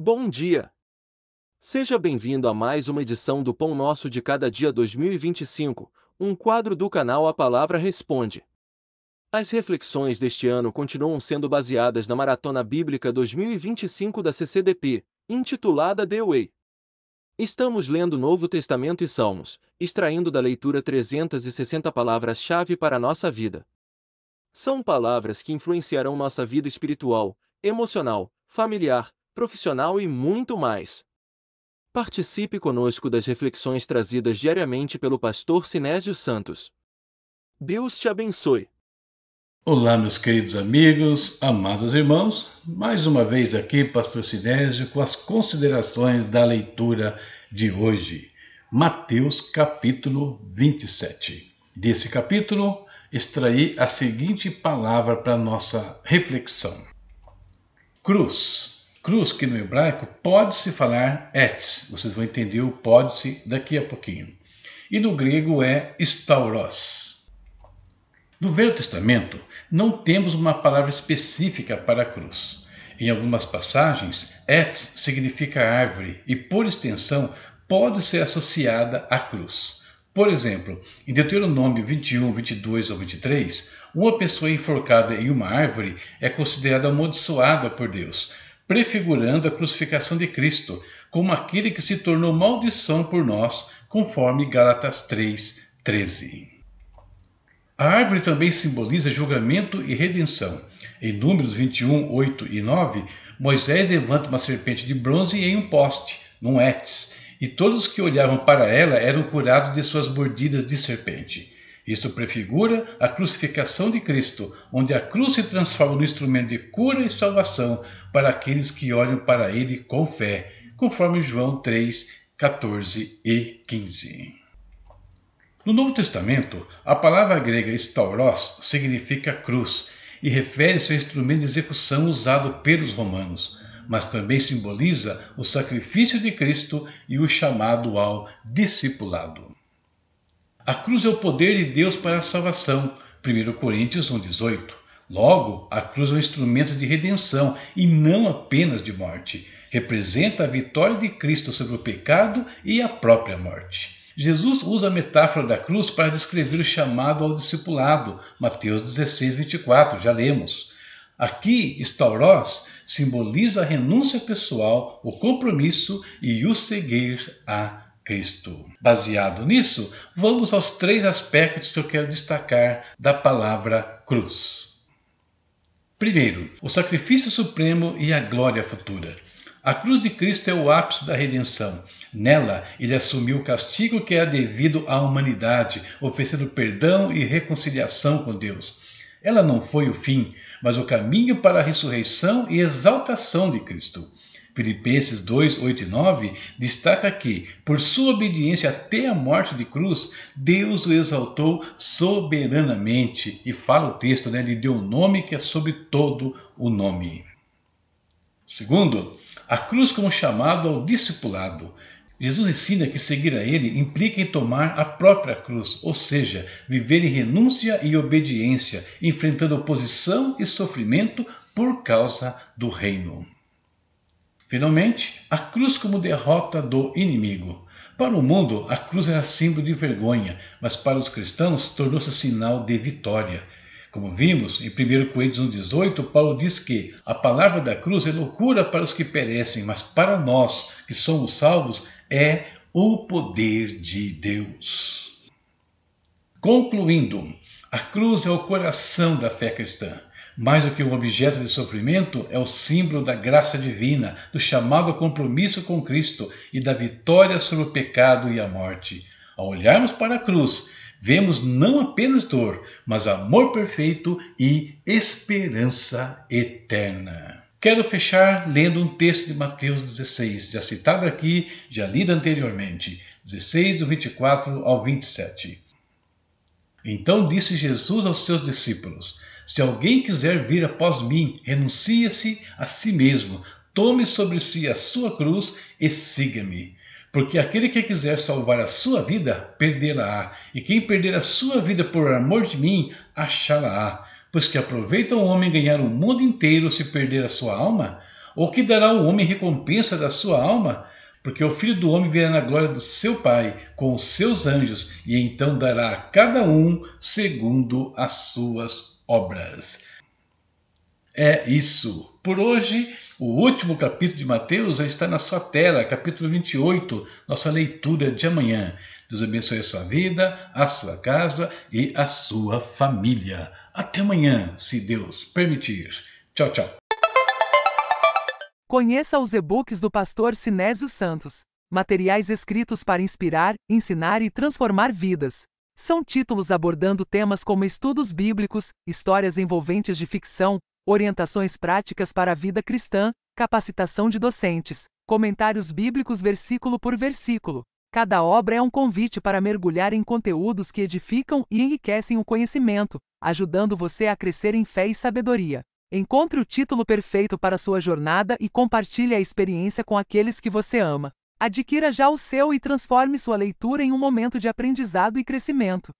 Bom dia! Seja bem-vindo a mais uma edição do Pão Nosso de Cada Dia 2025, um quadro do canal A Palavra Responde. As reflexões deste ano continuam sendo baseadas na Maratona Bíblica 2025 da CCDP, intitulada The Way. Estamos lendo o Novo Testamento e Salmos, extraindo da leitura 360 palavras-chave para a nossa vida. São palavras que influenciarão nossa vida espiritual, emocional, familiar, profissional e muito mais. Participe conosco das reflexões trazidas diariamente pelo pastor Sinésio Santos. Deus te abençoe. Olá, meus queridos amigos, amados irmãos, mais uma vez aqui, pastor Sinésio, com as considerações da leitura de hoje. Mateus capítulo 27. Desse capítulo, extraí a seguinte palavra para nossa reflexão. Cruz. Cruz, que no hebraico pode-se falar etz. Vocês vão entender o pode-se daqui a pouquinho. E no grego é stauros. No Velho Testamento, não temos uma palavra específica para a cruz. Em algumas passagens, etz significa árvore e, por extensão, pode ser associada à cruz. Por exemplo, em Deuteronômio 21, 22 ou 23, uma pessoa enforcada em uma árvore é considerada amaldiçoada por Deus, prefigurando a crucificação de Cristo, como aquele que se tornou maldição por nós, conforme Gálatas 3, 13. A árvore também simboliza julgamento e redenção. Em Números 21, 8 e 9, Moisés levanta uma serpente de bronze em um poste, num etz, e todos os que olhavam para ela eram curados de suas mordidas de serpente. Isto prefigura a crucificação de Cristo, onde a cruz se transforma no instrumento de cura e salvação para aqueles que olham para ele com fé, conforme João 3, 14 e 15. No Novo Testamento, a palavra grega stauros significa cruz e refere-se ao instrumento de execução usado pelos romanos, mas também simboliza o sacrifício de Cristo e o chamado ao discipulado. A cruz é o poder de Deus para a salvação, 1 Coríntios 1,18. Logo, a cruz é um instrumento de redenção e não apenas de morte. Representa a vitória de Cristo sobre o pecado e a própria morte. Jesus usa a metáfora da cruz para descrever o chamado ao discipulado, Mateus 16, 24, já lemos. Aqui, stauros simboliza a renúncia pessoal, o compromisso e o seguir a Cristo. Baseado nisso, vamos aos 3 aspectos que eu quero destacar da palavra cruz. Primeiro, o sacrifício supremo e a glória futura. A cruz de Cristo é o ápice da redenção. Nela, ele assumiu o castigo que era devido à humanidade, oferecendo perdão e reconciliação com Deus. Ela não foi o fim, mas o caminho para a ressurreição e exaltação de Cristo. Filipenses 2, 8 e 9 destaca que, por sua obediência até a morte de cruz, Deus o exaltou soberanamente. E fala o texto, lhe deu um nome que é sobre todo o nome. Segundo, a cruz como chamado ao discipulado. Jesus ensina que seguir a ele implica em tomar a própria cruz, ou seja, viver em renúncia e obediência, enfrentando oposição e sofrimento por causa do reino. Finalmente, a cruz como derrota do inimigo. Para o mundo, a cruz era símbolo de vergonha, mas para os cristãos tornou-se sinal de vitória. Como vimos em 1 Coríntios 1,18, Paulo diz que a palavra da cruz é loucura para os que perecem, mas para nós que somos salvos é o poder de Deus. Concluindo, a cruz é o coração da fé cristã. Mais do que um objeto de sofrimento, é o símbolo da graça divina, do chamado ao compromisso com Cristo e da vitória sobre o pecado e a morte. Ao olharmos para a cruz, vemos não apenas dor, mas amor perfeito e esperança eterna. Quero fechar lendo um texto de Mateus 16, já citado aqui, já lido anteriormente, 16, do 24 ao 27. Então disse Jesus aos seus discípulos: se alguém quiser vir após mim, renuncie-se a si mesmo, tome sobre si a sua cruz e siga-me. Porque aquele que quiser salvar a sua vida, perdê-la-á. E quem perder a sua vida por amor de mim, achá-la-á. Pois que aproveita um homem ganhar o mundo inteiro se perder a sua alma? Ou que dará ao homem recompensa da sua alma? Porque o Filho do Homem virá na glória do seu Pai, com os seus anjos, e então dará a cada um segundo as suas obras. É isso. Por hoje, o último capítulo de Mateus já está na sua tela, capítulo 28, nossa leitura de amanhã. Deus abençoe a sua vida, a sua casa e a sua família. Até amanhã, se Deus permitir. Tchau, tchau. Conheça os e-books do pastor Sinésio Santos. Materiais escritos para inspirar, ensinar e transformar vidas. São títulos abordando temas como estudos bíblicos, histórias envolventes de ficção, orientações práticas para a vida cristã, capacitação de docentes, comentários bíblicos versículo por versículo. Cada obra é um convite para mergulhar em conteúdos que edificam e enriquecem o conhecimento, ajudando você a crescer em fé e sabedoria. Encontre o título perfeito para sua jornada e compartilhe a experiência com aqueles que você ama. Adquira já o seu e transforme sua leitura em um momento de aprendizado e crescimento.